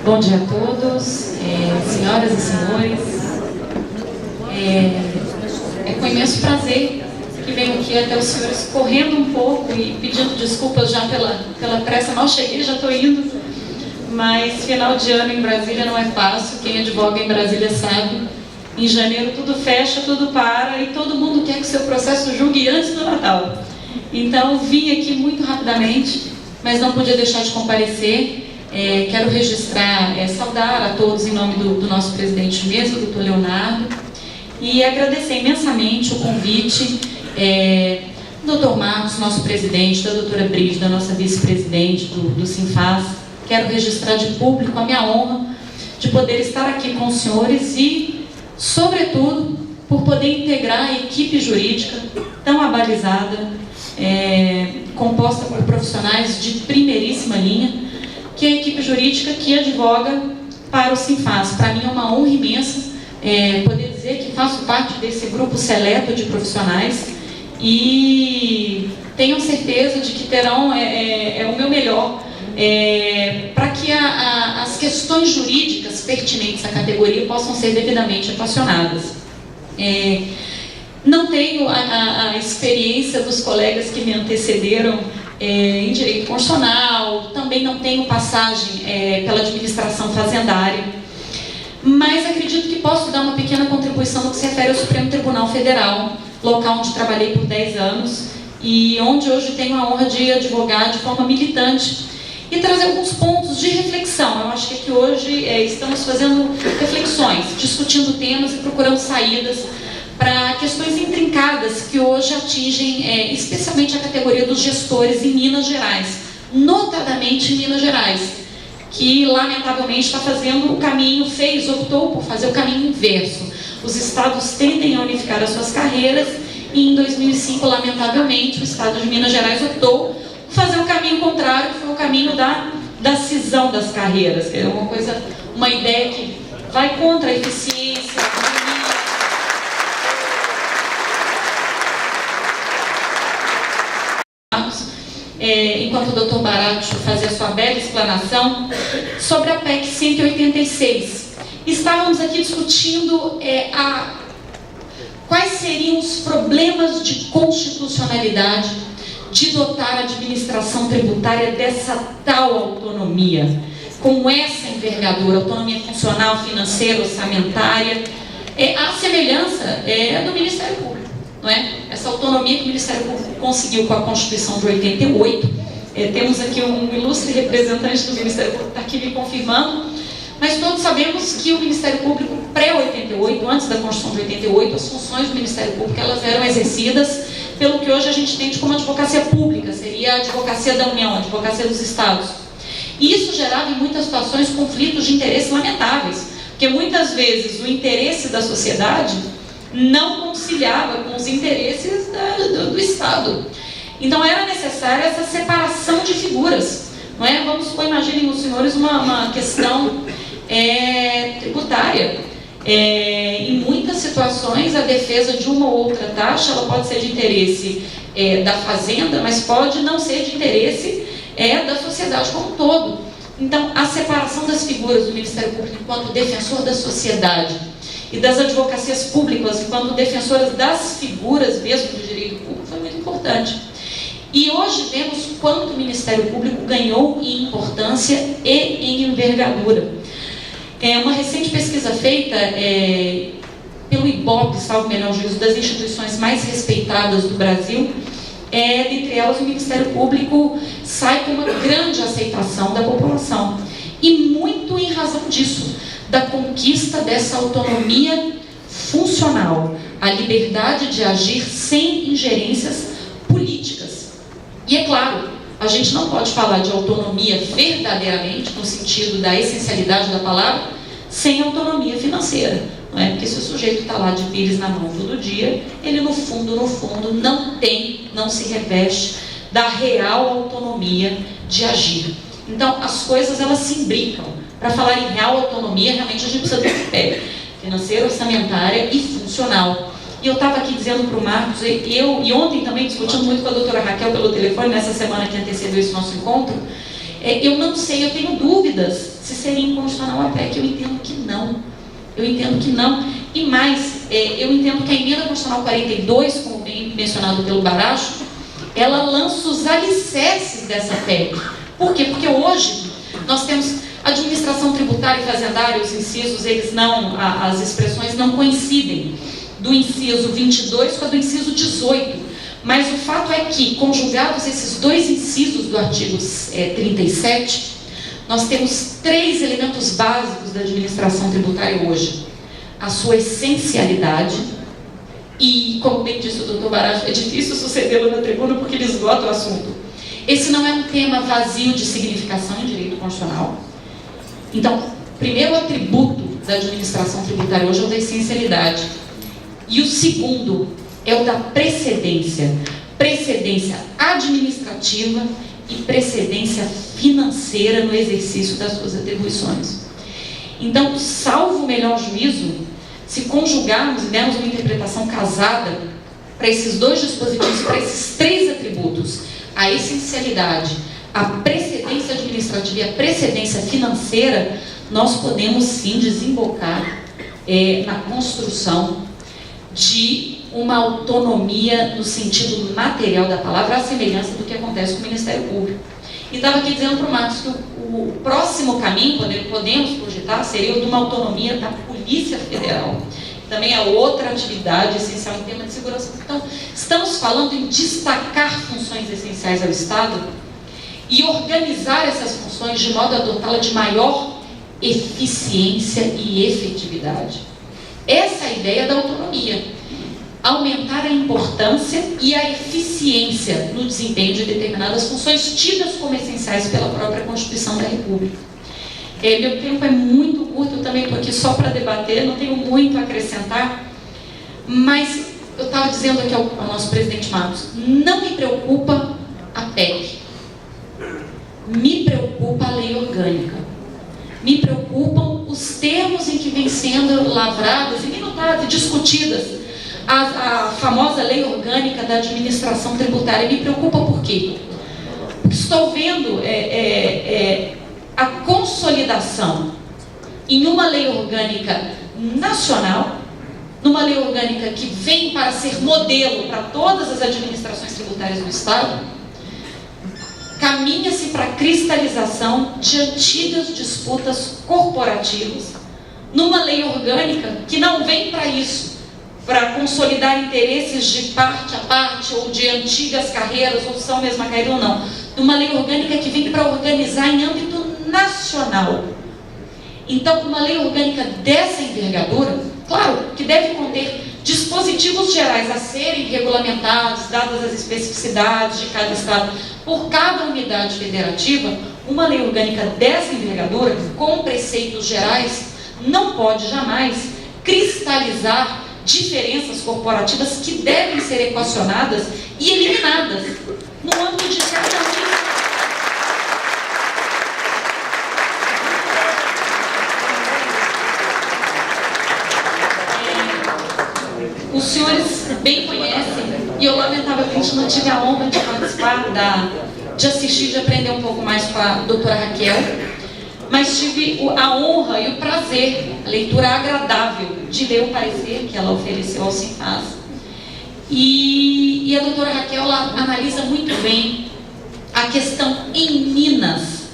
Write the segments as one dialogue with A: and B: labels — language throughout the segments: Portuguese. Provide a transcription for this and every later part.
A: Bom dia a todos, senhoras e senhores. É com imenso prazer que venho aqui até os senhores correndo um pouco e pedindo desculpas já pela pressa. Mal cheguei, já estou indo. Mas final de ano em Brasília não é fácil. Quem advoga em Brasília sabe. Em janeiro tudo fecha, tudo para e todo mundo quer que o seu processo julgue antes do Natal. Então vim aqui muito rapidamente, mas não podia deixar de comparecer. Quero registrar, saudar a todos em nome do nosso presidente de mesa, doutor Leonardo, e agradecer imensamente o convite do doutor Marcos, nosso presidente, da doutora Brígida, nossa vice-presidente do Sinfaz. Quero registrar de público a minha honra de poder estar aqui com os senhores e, sobretudo, por poder integrar a equipe jurídica tão abalizada, composta por profissionais de primeiríssima linha, que é a equipe jurídica que advoga para o Sinfaz. Para mim é uma honra imensa poder dizer que faço parte desse grupo seleto de profissionais e tenho certeza de que terão o meu melhor para que as questões jurídicas pertinentes à categoria possam ser devidamente equacionadas. Não tenho a experiência dos colegas que me antecederam em direito constitucional, também não tenho passagem pela administração fazendária, mas acredito que posso dar uma pequena contribuição no que se refere ao Supremo Tribunal Federal, local onde trabalhei por 10 anos e onde hoje tenho a honra de advogar de forma militante e trazer alguns pontos de reflexão. Eu acho que aqui hoje estamos fazendo reflexões, discutindo temas e procurando saídas para questões intrincadas que hoje atingem especialmente a categoria dos gestores em Minas Gerais, notadamente em Minas Gerais, que lamentavelmente está fazendo o caminho, optou por fazer o caminho inverso. Os estados tendem a unificar as suas carreiras e em 2005, lamentavelmente, o estado de Minas Gerais optou por fazer o caminho contrário, que foi o caminho da cisão das carreiras, que é uma ideia que vai contra a eficiência, enquanto o doutor Baracho fazia sua bela explanação sobre a PEC 186. Estávamos aqui discutindo quais seriam os problemas de constitucionalidade de dotar a administração tributária dessa tal autonomia, com essa envergadura, autonomia funcional, financeira, orçamentária. A semelhança do Ministério Público. Não é? Essa autonomia que o Ministério Público conseguiu com a Constituição de 88, temos aqui um ilustre representante do Ministério Público que está aqui me confirmando, mas todos sabemos que o Ministério Público pré-88, antes da Constituição de 88, as funções do Ministério Público elas eram exercidas pelo que hoje a gente entende como advocacia pública, seria a advocacia da União, a advocacia dos Estados. E isso gerava em muitas situações conflitos de interesse lamentáveis, porque muitas vezes o interesse da sociedade não conciliava com os interesses do Estado. Então era necessária essa separação de figuras. Não é? Vamos supor, imaginem os senhores uma questão tributária. Em muitas situações a defesa de uma ou outra taxa ela pode ser de interesse da fazenda, mas pode não ser de interesse da sociedade como um todo. Então a separação das figuras do Ministério Público enquanto defensor da sociedade e das advocacias públicas enquanto defensoras das figuras mesmo do direito público foi muito importante. E hoje vemos quanto o Ministério Público ganhou em importância e em envergadura. Uma recente pesquisa feita pelo IBOP, salvo melhor juízo, das instituições mais respeitadas do Brasil, dentre elas o Ministério Público sai com uma grande aceitação da população. E muito em razão disso, da conquista dessa autonomia funcional, a liberdade de agir sem ingerências políticas. E é claro, a gente não pode falar de autonomia verdadeiramente, no sentido da essencialidade da palavra, sem autonomia financeira. Não é? Porque se o sujeito está lá de pires na mão todo dia, ele no fundo, não se reveste da real autonomia de agir. Então, as coisas elas se imbricam. Para falar em real autonomia, realmente a gente precisa ter pé financeira, orçamentária e funcional. E eu estava aqui dizendo para o Marcos, e ontem também discutindo muito com a doutora Raquel pelo telefone, nessa semana que antecedeu esse nosso encontro, eu não sei, eu tenho dúvidas se seria inconstitucional a PEC. Eu entendo que não. E mais, eu entendo que a emenda constitucional 42, como bem mencionado pelo Baracho, ela lança os alicerces dessa PEC. Por quê? Porque hoje nós temos administração tributária e fazendária, os incisos, as expressões não coincidem, do inciso 22 com a do inciso 18. Mas o fato é que, conjugados esses dois incisos do artigo 37, nós temos 3 elementos básicos da administração tributária hoje. A sua essencialidade, e, como bem disse o doutor Baracho, é difícil sucedê-lo na tribuna porque ele esgota o assunto. Esse não é um tema vazio de significação em direito constitucional. Então, primeiro atributo da administração tributária hoje é o da essencialidade. E o segundo é o da precedência. Precedência administrativa e precedência financeira no exercício das suas atribuições. Então, salvo o melhor juízo, se conjugarmos e dermos uma interpretação casada para esses dois dispositivos, para esses 3 atributos, a essencialidade, a precedência administrativa e a precedência financeira, nós podemos sim desembocar na construção de uma autonomia no sentido material da palavra, à semelhança do que acontece com o Ministério Público. E estava aqui dizendo para o Marcos que o próximo caminho, quando podemos projetar, seria o de uma autonomia da Polícia Federal. Também é outra atividade essencial em tema de segurança. Então, estamos falando em destacar funções essenciais ao Estado e organizar essas funções de modo a dotá-la de maior eficiência e efetividade. Essa é a ideia da autonomia. Aumentar a importância e a eficiência no desempenho de determinadas funções tidas como essenciais pela própria Constituição da República. Meu tempo é muito curto, eu também estou aqui só para debater, não tenho muito a acrescentar, mas eu estava dizendo aqui ao nosso presidente Marcos, não me preocupa a PEC, me preocupa a lei orgânica, me preocupam os termos em que vêm sendo lavradas e minutadas e discutidas a famosa lei orgânica da administração tributária. Me preocupa por quê? Porque estou vendo a consolidação em uma lei orgânica nacional, numa lei orgânica que vem para ser modelo para todas as administrações tributárias do Estado, caminha-se para a cristalização de antigas disputas corporativas numa lei orgânica que não vem para isso, para consolidar interesses de parte a parte, ou de antigas carreiras, ou são a mesma carreira ou não. Numa lei orgânica que vem para organizar em âmbito nacional. Então, uma lei orgânica dessa envergadura, claro, que deve conter dispositivos gerais a serem regulamentados, dadas as especificidades de cada Estado, por cada unidade federativa, uma lei orgânica dessa envergadura, com preceitos gerais, não pode jamais cristalizar diferenças corporativas que devem ser equacionadas e eliminadas no âmbito de cada um. Os senhores bem conhecem, e eu lamentavelmente não tive a honra de participar, de assistir, de aprender um pouco mais com a doutora Raquel, mas tive a honra e o prazer, a leitura agradável de ler o parecer que ela ofereceu ao Sinfaz. E a doutora Raquel analisa muito bem a questão em Minas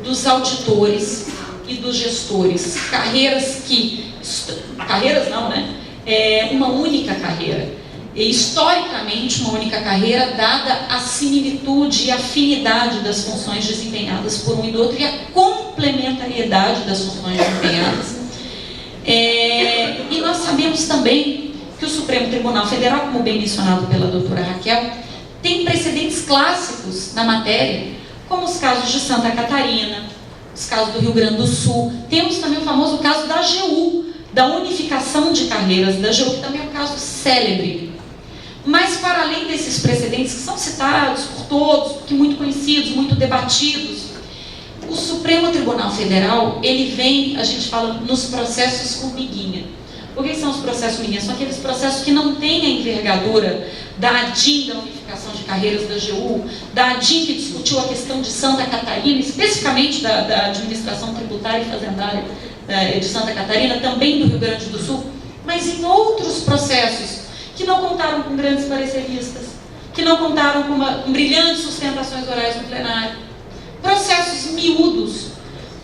A: dos auditores e dos gestores, carreiras não, né? Uma única carreira. E, historicamente, uma única carreira, dada a similitude e afinidade das funções desempenhadas por um e do outro e a complementariedade das funções desempenhadas. E nós sabemos também que o Supremo Tribunal Federal, como bem mencionado pela doutora Raquel, tem precedentes clássicos na matéria, como os casos de Santa Catarina, os casos do Rio Grande do Sul. Temos também o famoso caso da AGU, da unificação de carreiras da AGU, que também é um caso célebre. Mas, para além desses precedentes que são citados por todos, que muito conhecidos, muito debatidos, o Supremo Tribunal Federal, ele vem, a gente fala, nos processos formiguinha. O que são os processos meninos? São aqueles processos que não têm a envergadura da ADIM, da Unificação de Carreiras da AGU, da ADIM que discutiu a questão de Santa Catarina, especificamente da Administração Tributária e Fazendária de Santa Catarina, também do Rio Grande do Sul, mas em outros processos que não contaram com grandes pareceristas, que não contaram com brilhantes sustentações orais no plenário. Processos miúdos.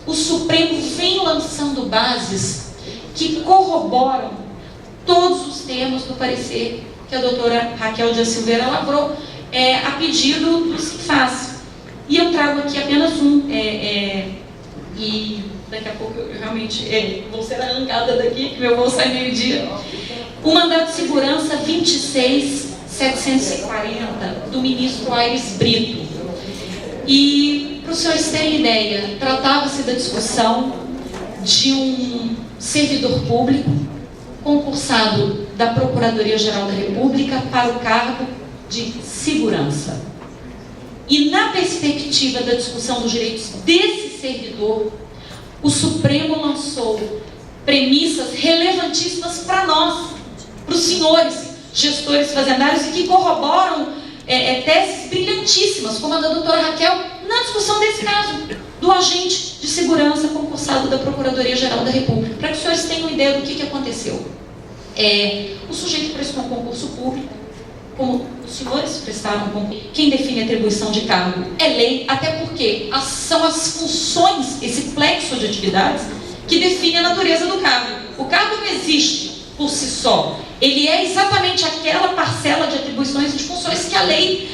A: O Supremo vem lançando bases que corroboram todos os termos do parecer que a doutora Raquel de Silveira lavrou a pedido do Sinfaz. E eu trago aqui apenas um, e daqui a pouco eu realmente vou ser arrancada daqui, que meu voo sai meio-dia. O mandato de segurança 26740, do ministro Aires Brito. E, para os senhores terem ideia, tratava-se da discussão de um servidor público concursado da Procuradoria-Geral da República para o cargo de segurança. E, na perspectiva da discussão dos direitos desse servidor, o Supremo lançou premissas relevantíssimas para nós, para os senhores gestores fazendários, e que corroboram teses brilhantíssimas, como a da doutora Raquel, na discussão desse caso, do agente de segurança concursado da Procuradoria-Geral da República. Para que os senhores tenham ideia do que aconteceu. O sujeito prestou um concurso público, como os senhores prestaram um concurso. Quem define a atribuição de cargo é lei, até porque são as funções, esse plexo de atividades, que define a natureza do cargo. O cargo não existe por si só. Ele é exatamente aquela parcela de atribuições e de funções que a lei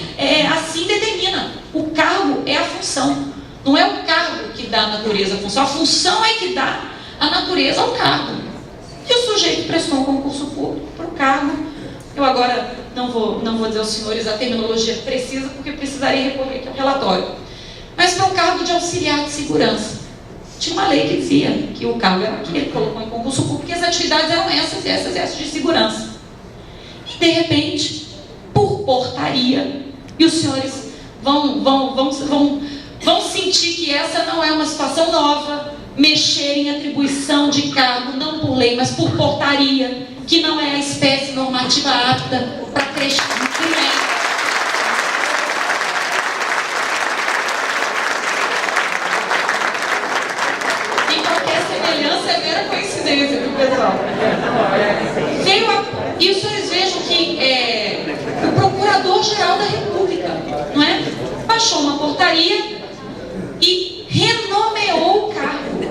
A: assim determina. O cargo é a função. Não é o cargo que dá a natureza à função. A função é que dá a natureza ao cargo. E o sujeito prestou um concurso público para o cargo. Eu agora não vou dizer aos senhores a terminologia precisa, porque precisaria recorrer aqui ao relatório. Mas para o cargo de auxiliar de segurança. Tinha uma lei que dizia que o cargo era aquele, colocou em concurso público, e as atividades eram essas de segurança. E, de repente, por portaria, e os senhores vão sentir que essa não é uma situação nova, mexer em atribuição de cargo, não por lei, mas por portaria, que não é a espécie normativa apta para crescer. É mera coincidência, viu, pessoal? E os senhores vejam que o Procurador-Geral da República, não é? Baixou uma portaria e renomeou o cargo.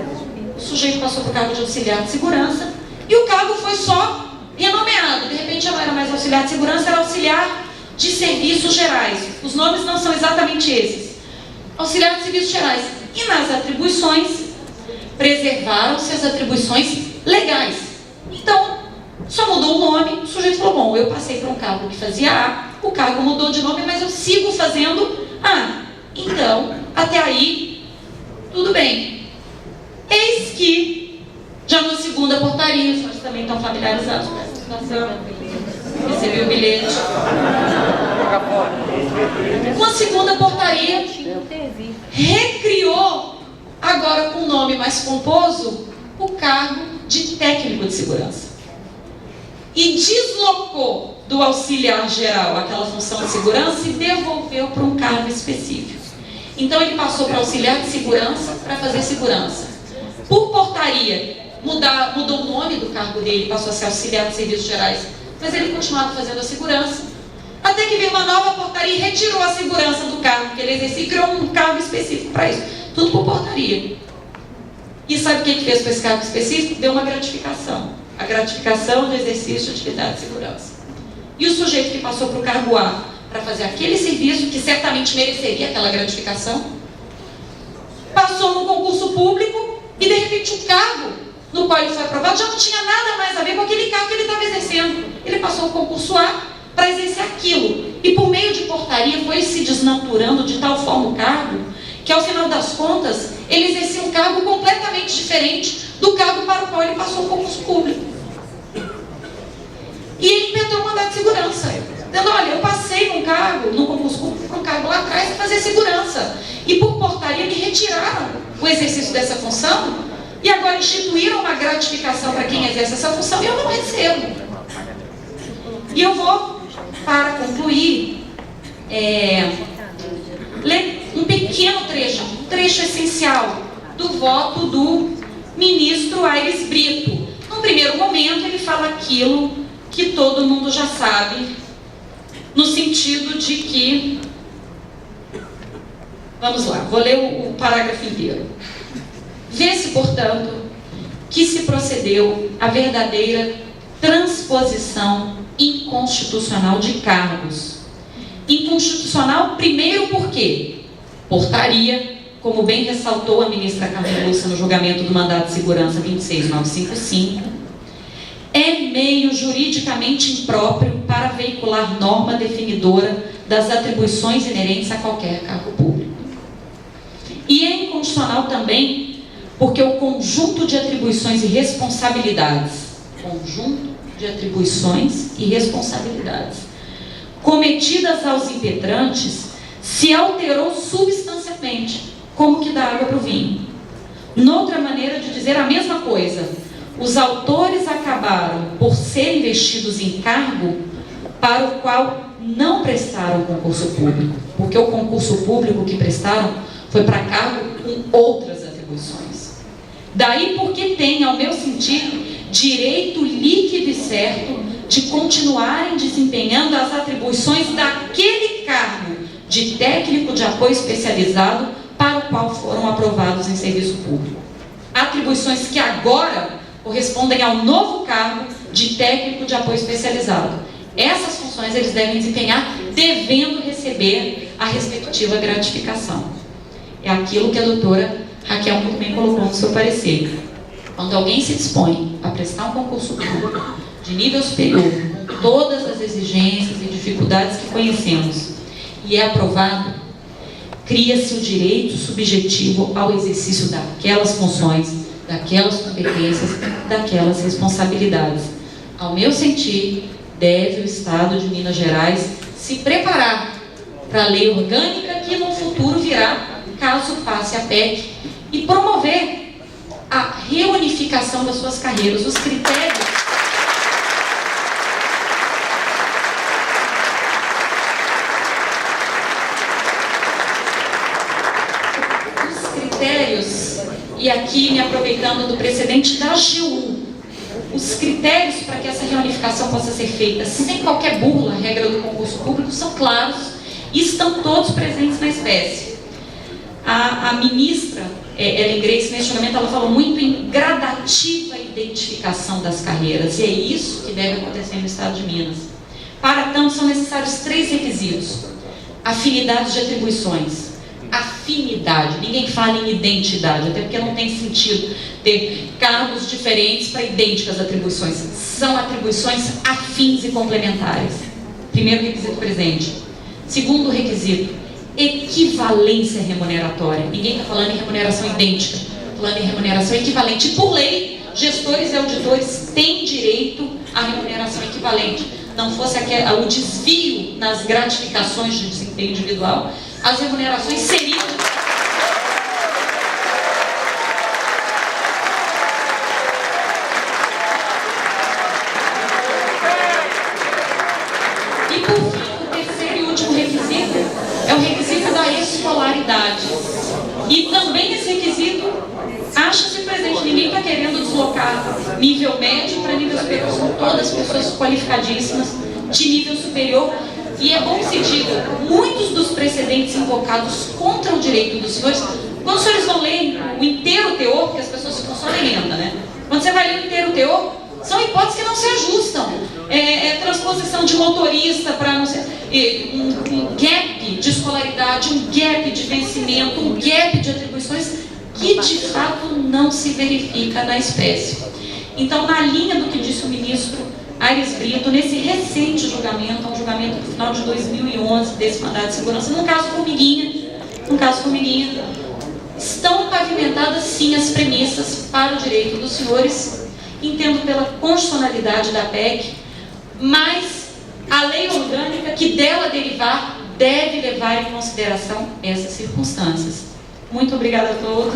A: O sujeito passou para o cargo de auxiliar de segurança e o cargo foi só renomeado. De repente já não era mais auxiliar de segurança, era auxiliar de serviços gerais. Os nomes não são exatamente esses. Auxiliar de serviços gerais. E nas atribuições, preservaram-se as atribuições legais. Então, só mudou o nome, o sujeito falou, bom, eu passei para um cargo que fazia A, o cargo mudou de nome, mas eu sigo fazendo A. Então, até aí, tudo bem. Eis que, já na segunda portaria, os senhores também estão familiarizados com essa situação, recebi o bilhete. Com a segunda portaria, recriou, agora com um nome mais pomposo, o cargo de técnico de segurança. E deslocou do auxiliar geral aquela função de segurança e devolveu para um cargo específico. Então ele passou para auxiliar de segurança para fazer segurança. Por portaria, mudou o nome do cargo dele, passou a ser auxiliar de serviços gerais, mas ele continuava fazendo a segurança. Até que veio uma nova portaria e retirou a segurança do cargo que ele exercia e criou um cargo específico para isso. Tudo por portaria. E sabe o que ele fez com esse cargo específico? Deu uma gratificação. A gratificação do exercício de atividade de segurança. E o sujeito que passou para o cargo A para fazer aquele serviço, que certamente mereceria aquela gratificação, passou num concurso público e, de repente, o cargo no qual ele foi aprovado já não tinha nada mais a ver com aquele cargo que ele estava exercendo. Ele passou o concurso A para exercer aquilo. E, por meio de portaria, foi se desnaturando de tal forma o cargo que, ao final das contas, ele exercia um cargo completamente diferente do cargo para o qual ele passou o concurso público. E ele inventou um mandato de segurança, dizendo, olha, eu passei num concurso público para um cargo lá atrás para fazer segurança. E por portaria me retiraram o exercício dessa função E agora instituíram uma gratificação para quem exerce essa função e eu não recebo. E eu vou, para concluir, ler um pequeno trecho, um trecho essencial do voto do ministro Aires Brito. Num primeiro momento, ele fala aquilo que todo mundo já sabe, no sentido de que... Vamos lá, vou ler o parágrafo inteiro. Vê-se, portanto, que se procedeu à verdadeira transposição inconstitucional de cargos. Inconstitucional, primeiro, por quê? Portaria, como bem ressaltou a ministra Carmen Lúcia no julgamento do mandato de segurança 26955, é meio juridicamente impróprio para veicular norma definidora das atribuições inerentes a qualquer cargo público. E é inconstitucional também porque o conjunto de atribuições e responsabilidades, cometidas aos impetrantes, se alterou substancialmente, como que dá água para o vinho. Noutra maneira de dizer a mesma coisa, os autores acabaram por ser investidos em cargo para o qual não prestaram concurso público, porque o concurso público que prestaram foi para cargo com outras atribuições. Daí porque tem, ao meu sentir, direito líquido e certo de continuarem desempenhando as atribuições daquele cargo de técnico de apoio especializado para o qual foram aprovados em serviço público. Atribuições que agora correspondem ao novo cargo de técnico de apoio especializado. Essas funções eles devem desempenhar devendo receber a respectiva gratificação. É aquilo que a doutora Raquel muito bem colocou no seu parecer. Quando alguém se dispõe a prestar um concurso público de nível superior, com todas as exigências e dificuldades que conhecemos, e é aprovado, cria-se o direito subjetivo ao exercício daquelas funções, daquelas competências, daquelas responsabilidades. Ao meu sentir, deve o Estado de Minas Gerais se preparar para a lei orgânica que no futuro virá, caso passe a PEC, e promover a reunificação das suas carreiras, os critérios. E aqui me aproveitando do precedente da AGU, os critérios para que essa reunificação possa ser feita sem qualquer burla, a regra do concurso público, são claros e estão todos presentes na espécie. A ministra Ellen Grace, neste momento, ela falou muito em gradativa identificação das carreiras, e é isso que deve acontecer no Estado de Minas. Para tanto, são necessários 3 requisitos: afinidade de atribuições. Afinidade, ninguém fala em identidade, até porque não tem sentido ter cargos diferentes para idênticas atribuições. São atribuições afins e complementares. Primeiro requisito presente. Segundo requisito, equivalência remuneratória. Ninguém está falando em remuneração idêntica, está falando em remuneração equivalente. E por lei, gestores e auditores têm direito à remuneração equivalente. Não fosse o desvio nas gratificações de desempenho individual, as remunerações seriam... E por fim, o terceiro e último requisito é o requisito da escolaridade. E também esse requisito acha-se presente. Ninguém está querendo deslocar nível médio para nível superior. São todas pessoas qualificadíssimas de nível superior. E é bom que se diga, muitos dos precedentes invocados contra o direito dos senhores, quando os senhores vão ler o inteiro teor, porque as pessoas ficam só lendo, né? Quando você vai ler o inteiro teor, são hipóteses que não se ajustam. Transposição de motorista para não ser, um gap de escolaridade, um gap de vencimento, um gap de atribuições que de fato não se verifica na espécie. Então, na linha do que disse o ministro Aires Brito, nesse recente julgamento, um julgamento do final de 2011 desse mandato de segurança, no caso Formiguinha, estão pavimentadas sim as premissas para o direito dos senhores, entendo pela constitucionalidade da PEC, mas a lei orgânica que dela derivar deve levar em consideração essas circunstâncias. Muito obrigada a todos.